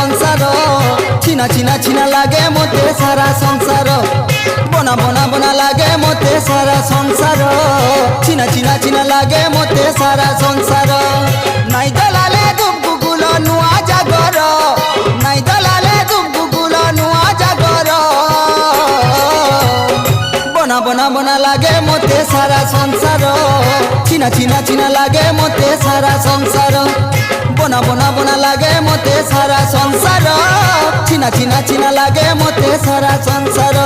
संसार छिना छिना छिना लागे मोते सारा संसार बना बना बना लागे मोते सारा संसार छिना छिना छिना लागे मोते सारा संसार नाई दलाले दुब गुगुलो नुआ जागर नाई दलाले दुब गुगुलो नुआ जागर बना बना बना लागे मोते सारा संसार छिना छिना छिना लागे मोते सारा संसार बना बना बना लागे मोते सारा संसार छिना छिना छिना लागे मोते सारा संसार।